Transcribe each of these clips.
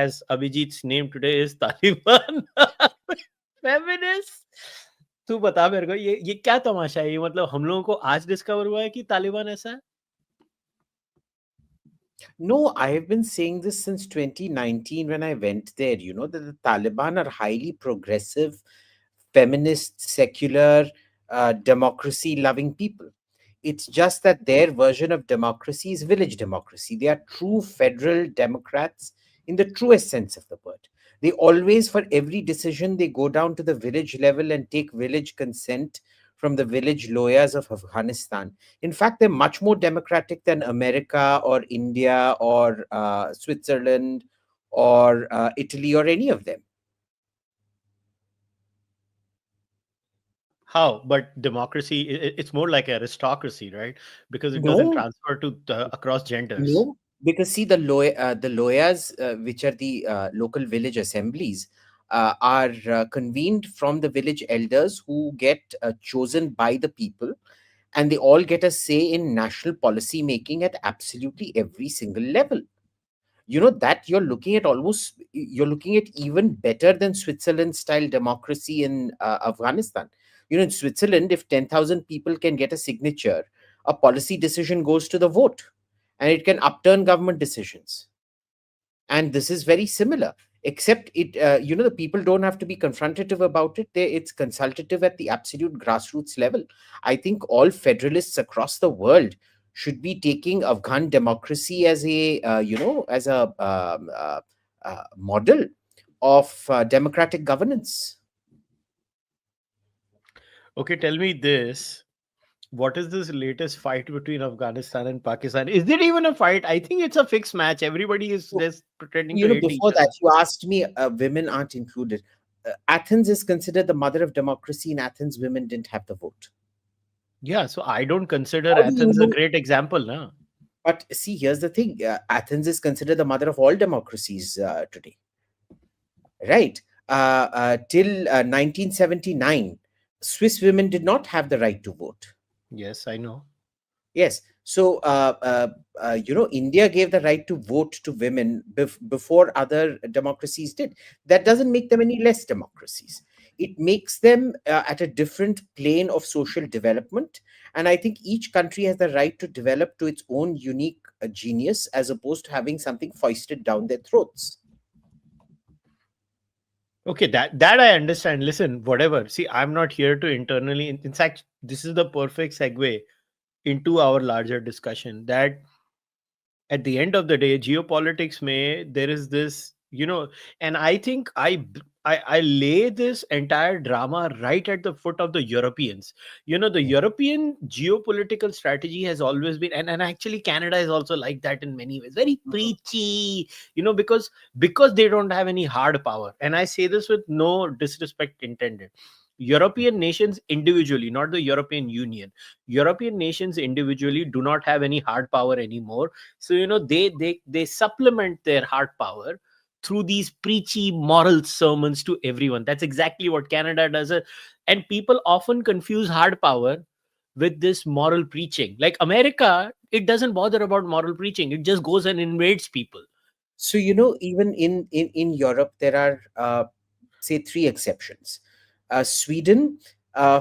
as Abhijit's name today is Taliban. Feminists. तू बता मेरे को ये क्या तमाशा है? ये मतलब हम लोगों को आज डिस्कवर हुआ है कि तालिबान ऐसा है? No, I have been saying this since 2019 when I went there, that the Taliban are highly progressive, feminist, secular, democracy-loving people. It's just that their version of democracy is village democracy. They are true federal democrats in the truest sense of the word. They always, for every decision, they go down to the village level and take village consent from the village lawyers of Afghanistan. In fact, they're much more democratic than America or India or Switzerland or Italy or any of them. How? But democracy, it's more like aristocracy, right? Because it doesn't transfer to across genders. No, because see, the lawyers, which are the local village assemblies, are convened from the village elders who get chosen by the people, and they all get a say in national policy making at absolutely every single level. That you're looking at even better than Switzerland style democracy in Afghanistan. In Switzerland, if 10,000 people can get a signature, a policy decision goes to the vote and it can upturn government decisions. And this is very similar, except the people don't have to be confrontative about it. It's consultative at the absolute grassroots level. I think all federalists across the world should be taking Afghan democracy as a model of democratic governance. Okay, tell me this. What is this latest fight between Afghanistan and Pakistan? Is it even a fight? I think it's a fixed match. Everybody is just pretending to hate before each that, other. you asked me, women aren't included. Athens is considered the mother of democracy. In Athens, women didn't have the vote. Yeah, so I don't consider Athens a great example, no? But see, here's the thing. Athens is considered the mother of all democracies today. Right? Till 1979, Swiss women did not have the right to vote. Yes, I know. Yes. So, India gave the right to vote to women before other democracies did. That doesn't make them any less democracies. It makes them at a different plane of social development. And I think each country has the right to develop to its own unique genius, as opposed to having something foisted down their throats. Okay, that I understand. Listen, whatever. See, I'm not here to internally. In fact, this is the perfect segue into our larger discussion that at the end of the day, geopolitics there is this, and I think I lay this entire drama right at the foot of the Europeans. The European geopolitical strategy has always been, and actually Canada is also like that in many ways, very preachy, because they don't have any hard power. And I say this with no disrespect intended. European nations individually, not the European Union, European nations individually do not have any hard power anymore. So they supplement their hard power through these preachy moral sermons to everyone. That's exactly what Canada does. And people often confuse hard power with this moral preaching. Like America, it doesn't bother about moral preaching. It just goes and invades people. So, even in Europe, there are, say, three exceptions. Sweden,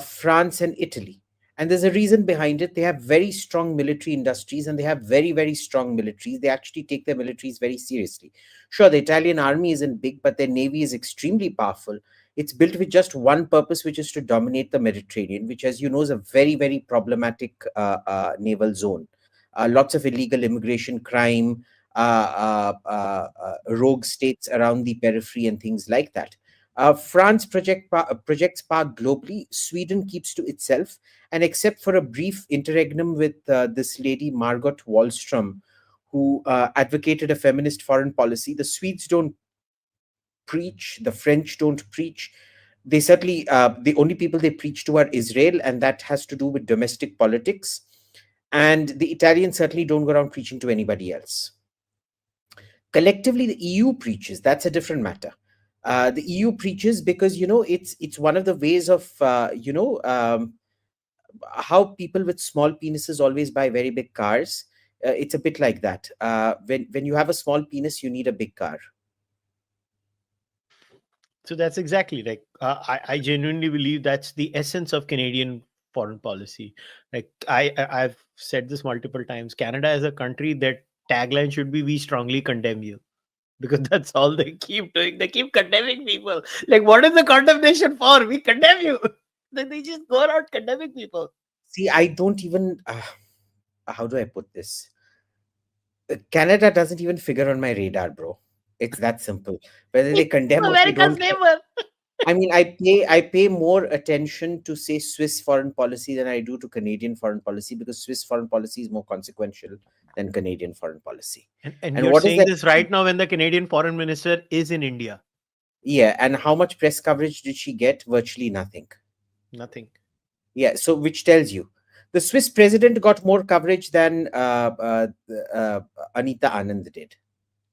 France, and Italy. And there's a reason behind it. They have very strong military industries and they have very, very strong militaries. They actually take their militaries very seriously. Sure, the Italian army isn't big, but their navy is extremely powerful. It's built with just one purpose, which is to dominate the Mediterranean, which, as you know, is a very, very problematic naval zone. Lots of illegal immigration, crime, rogue states around the periphery and things like that. France projects power globally. Sweden keeps to itself. And except for a brief interregnum with this lady, Margot Wallström, who advocated a feminist foreign policy, the Swedes don't preach. The French don't preach. They certainly, the only people they preach to are Israel, and that has to do with domestic politics. And the Italians certainly don't go around preaching to anybody else. Collectively, the EU preaches. That's a different matter. The EU preaches because it's one of the ways of how people with small penises always buy very big cars. It's a bit like that. When you have a small penis, you need a big car. So that's exactly like I genuinely believe that's the essence of Canadian foreign policy. Like I've said this multiple times. Canada as a country, that tagline should be "We strongly condemn you," because that's all they keep doing. They keep condemning people. Like, what is the condemnation for? We condemn you. Then they just go around condemning people. See, I don't even. How do I put this? Canada doesn't even figure on my radar, bro. It's that simple. Whether they It's condemn or they America's don't. neighbor. I mean, I pay more attention to say Swiss foreign policy than I do to Canadian foreign policy, because Swiss foreign policy is more consequential than Canadian foreign policy. And And you're what is saying that? this right now when the Canadian foreign minister is in India. Yeah, and how much press coverage did she get? Virtually nothing. Nothing. Yeah, so which tells you the Swiss president got more coverage than Anita Anand did.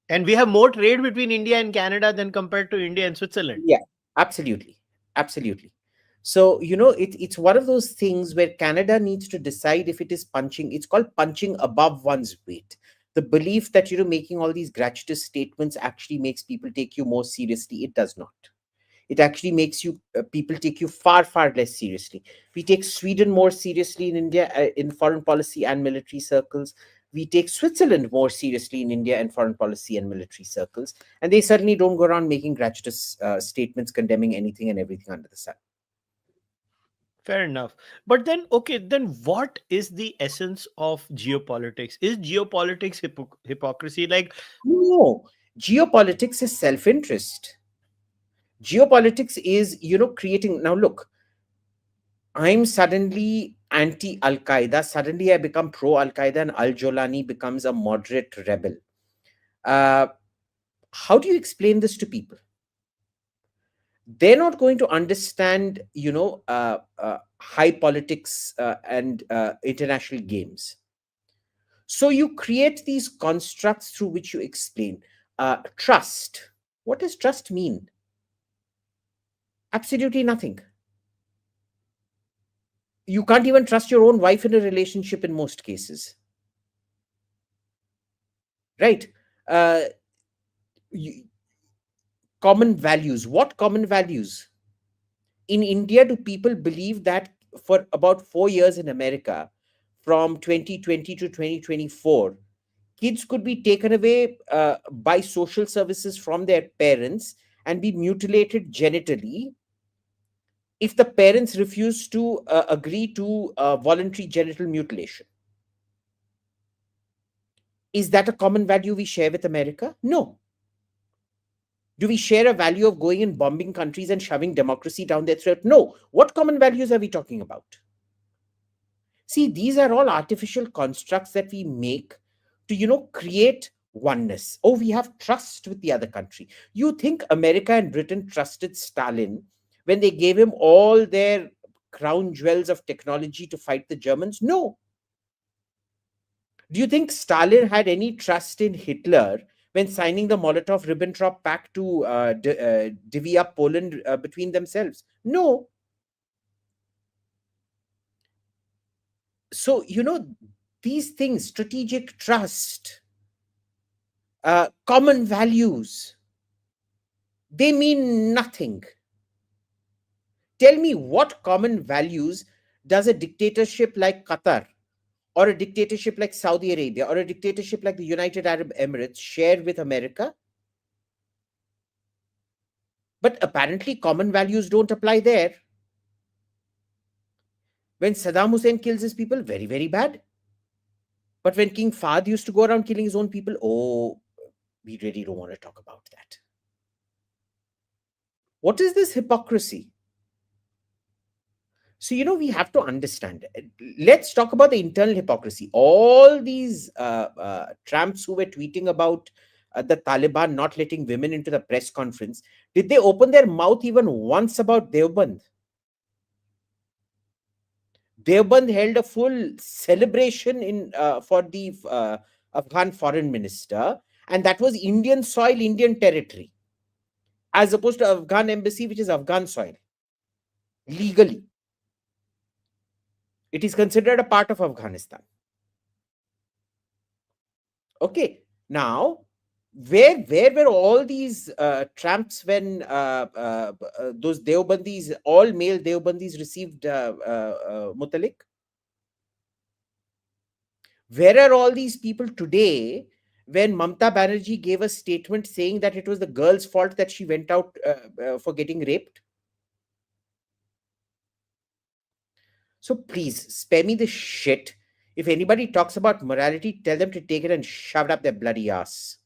And we have more trade between India and Canada than compared to India and Switzerland. Yeah, absolutely. Absolutely. So, it's one of those things where Canada needs to decide if it is punching, it's called punching above one's weight. The belief that, making all these gratuitous statements actually makes people take you more seriously. It does not. It actually makes you people take you far, far less seriously. We take Sweden more seriously in India, in foreign policy and military circles. We take Switzerland more seriously in India and foreign policy and military circles. And they certainly don't go around making gratuitous statements condemning anything and everything under the sun. Fair enough. But then, okay, then what is the essence of geopolitics? Is geopolitics hypocrisy? Like, No, geopolitics is self-interest. Geopolitics is, creating. Now, look, I'm suddenly anti Al Qaeda. Suddenly, I become pro Al Qaeda, and Al Jolani becomes a moderate rebel. Uh, how do you explain this to people? They're not going to understand, high politics and international games. So you create these constructs through which you explain. Trust. What does trust mean? Absolutely nothing. You can't even trust your own wife in a relationship in most cases, right? uh, you, Common values. What common values? In India, do people believe that for about 4 years in America, from 2020 to 2024, kids could be taken away by social services from their parents and be mutilated genitally if the parents refuse to agree to voluntary genital mutilation? Is that a common value we share with America? No. Do we share a value of going and bombing countries and shoving democracy down their throat? No. What common values are we talking about? See, these are all artificial constructs that we make to, create oneness. Oh, we have trust with the other country. You think America and Britain trusted Stalin when they gave him all their crown jewels of technology to fight the Germans? No. Do you think Stalin had any trust in Hitler when signing the Molotov-Ribbentrop Pact to divvy up Poland between themselves? No. So, these things, strategic trust, common values, they mean nothing. Tell me, what common values does a dictatorship like Qatar, or a dictatorship like Saudi Arabia, or a dictatorship like the United Arab Emirates share with America? But apparently, common values don't apply there. When Saddam Hussein kills his people, very, very bad. But when King Fahd used to go around killing his own people, oh, we really don't want to talk about that. What is this hypocrisy? So, we have to understand. Let's talk about the internal hypocrisy. All these tramps who were tweeting about the Taliban not letting women into the press conference, did they open their mouth even once about Deoband? Deoband held a full celebration for the Afghan foreign minister, and that was Indian soil, Indian territory, as opposed to Afghan embassy, which is Afghan soil. Legally, it is considered a part of Afghanistan. Okay, now Where were all these tramps when those Deobandis, all male Deobandis, received Mutalik? Where are all these people today when Mamta Banerjee gave a statement saying that it was the girl's fault that she went out for getting raped? So please spare me the shit. If anybody talks about morality, tell them to take it and shove it up their bloody ass.